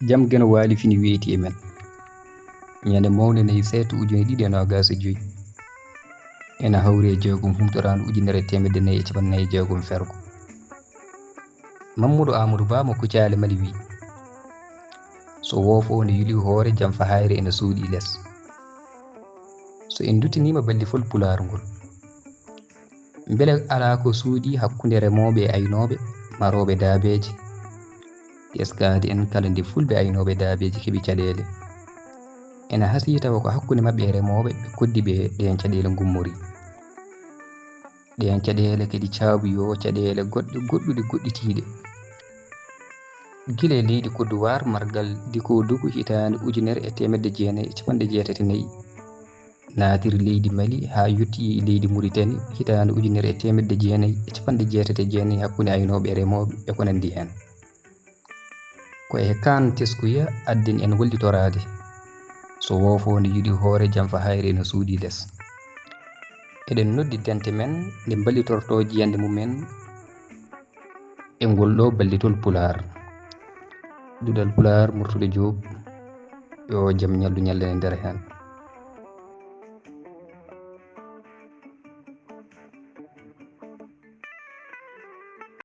jam gene waali fini weeti e men ñande mawde nayi seeto ujune ɗiɗi e nogas e joyi ena hawri e jeegom humtoraandu ujunere temedde nayi e capannayyi e jeegom fergo. Mamadou Amadou Ba mo Kucali Mali wi so woofo ne yuli hoore jam fa hayre ene suuɗi less so en duttinima balli fol pulaar ngol beele ala ko suuɗi hakkunde remoɓe e aynoɓe maroɓe daabeji eskade en kala nde fulɓe aynoɓe daabeji keeɓi caɗele ena hasi tawa ko hakkunde mabɓe e remoɓe ɓe koddi ɓe ɗen caɗele gummori ɗen caɗele kadi caabuyo caɗele goɗɗuɗe goɗɗitiɗe guila e leydi Côte d'Ivoire margal diko dugu hitande ujunere e temedde jeenayyi e capanɗe jeetati nayyi naatiri leydi Mali ha yetti leydi Mauritanie hitande ujunere e temedde jeenayyi e capanɗe jeetati e jeenayyi hakkunde aynoɓe e remoɓe e ko nandi hen ko e kan teskuya addin en wallitorade so woofo nde yiɗi hoore jam fa hayre ene suuɗi less eɗen noddi dente men nde ballitorto jiyande mumen e ngol ɗo ballitol Pulaar Duɗal Pulaar Murtude Diop yo jaam ñallu ñallane nder hen.